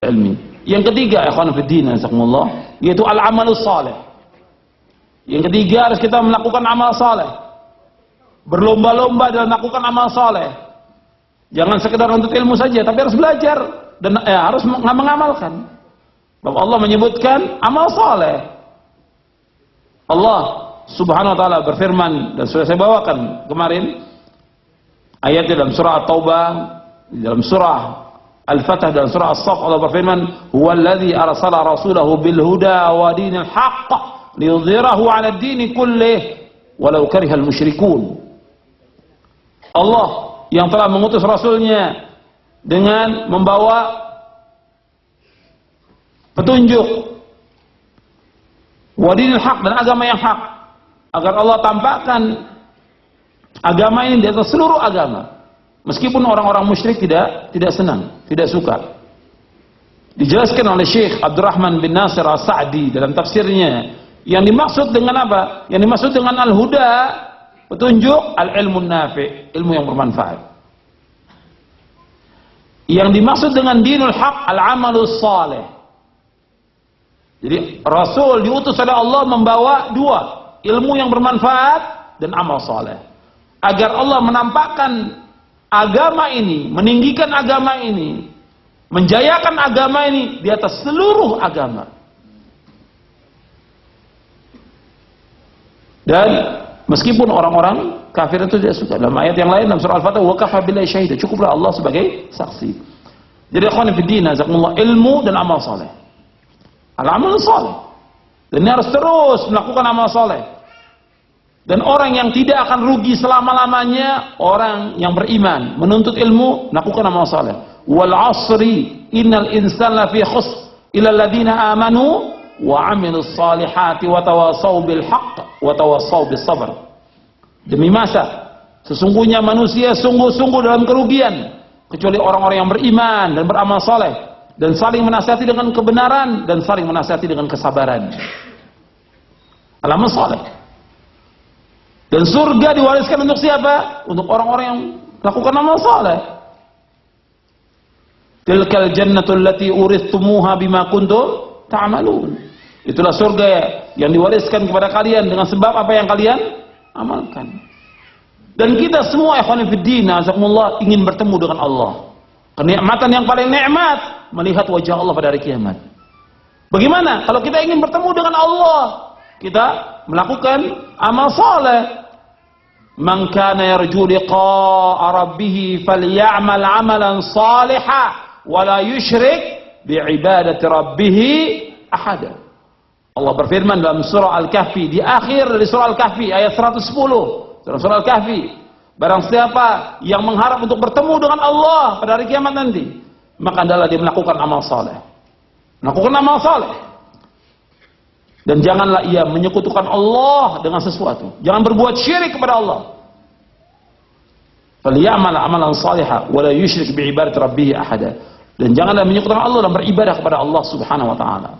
ilmi. Yang ketiga, ikhwan fillah, jazakumullah, yaitu al-amalus saleh. Yang ketiga, harus kita melakukan amal saleh. Berlomba-lomba dalam melakukan amal saleh. Jangan sekedar untuk ilmu saja, tapi harus belajar dan harus mengamalkan. Bahwa Allah menyebutkan amal saleh. Allah Subhanahu wa taala berfirman, dan sudah saya bawakan kemarin ayat dalam surah At-Taubah, dalam surah Al-Fatah dan surah As-Saff, Allah berfirman, "Huwallazi arsala rasulahu bil huda wa dinil haqq liyudhhirahu 'ala ad-din kullih walau karihal musyrikun." Allah yang telah mengutus rasulnya dengan membawa petunjuk wa dinil haqq, dan agama yang hak, agar Allah tampakkan agama ini di atas seluruh agama. Meskipun orang-orang musyrik tidak senang, tidak suka. Dijelaskan oleh Syekh Abdurrahman bin Nasir As-Sa'di dalam tafsirnya, yang dimaksud dengan apa? Yang dimaksud dengan al-huda, petunjuk, al-ilmu nafi', ilmu yang bermanfaat. Yang dimaksud dengan dinul haq, al-amalus saleh. Jadi Rasul diutus oleh Allah membawa dua, ilmu yang bermanfaat dan amal saleh. Agar Allah menampakkan agama ini, meninggikan agama ini, menjayakan agama ini di atas seluruh agama. Dan meskipun orang-orang kafir itu tidak suka. Dalam ayat yang lain dalam surah Al-Fatah, wa kafa billahi syahida, cukuplah Allah sebagai saksi. Jadi ikhwan fillah, jazakumullah, ilmu dan amal saleh. Al-amal saleh. Dan ini harus terus melakukan amal saleh. Dan orang yang tidak akan rugi selama-lamanya, orang yang beriman, menuntut ilmu, melakukan amal saleh. Wal 'asri innal insana lafi khusr illa alladziina aamanu wa 'amilus shalihati wa tawassaw bil haqq wa tawassaw bis sabr. Demi masa, sesungguhnya manusia sungguh-sungguh dalam kerugian, kecuali orang-orang yang beriman dan beramal saleh, dan saling menasihati dengan kebenaran dan saling menasihati dengan kesabaran. Amal saleh. Dan surga diwariskan untuk siapa? Untuk orang-orang yang melakukan amal saleh. Tilkal jannatul lati uristumuha bima kuntum ta'malun. Itulah surga yang diwariskan kepada kalian dengan sebab apa yang kalian amalkan. Dan kita semua ikhwan fillah, jazakumullah, ingin bertemu dengan Allah. Kenikmatan yang paling nikmat, melihat wajah Allah pada hari kiamat. Bagaimana kalau kita ingin bertemu dengan Allah? Kita melakukan amal saleh. Man kana yarju liqa'a rabbih falyamal 'amalan shalihan wa la yusyrik bi'ibadati rabbih ahada. Allah berfirman dalam surah Al-Kahfi, di akhir dari surah Al-Kahfi ayat 110. Dalam surah Al-Kahfi, barang siapa yang mengharap untuk bertemu dengan Allah pada hari kiamat nanti, maka adalah dia melakukan amal saleh. Melakukan amal saleh. Dan janganlah ia menyekutukan Allah dengan sesuatu. Jangan berbuat syirik kepada Allah. Falyamal amalan shalihan wa la yusyrik bi ibadati rabbih ahada. Dan janganlah menyekutukan Allah dalam beribadah kepada Allah Subhanahu wa taala.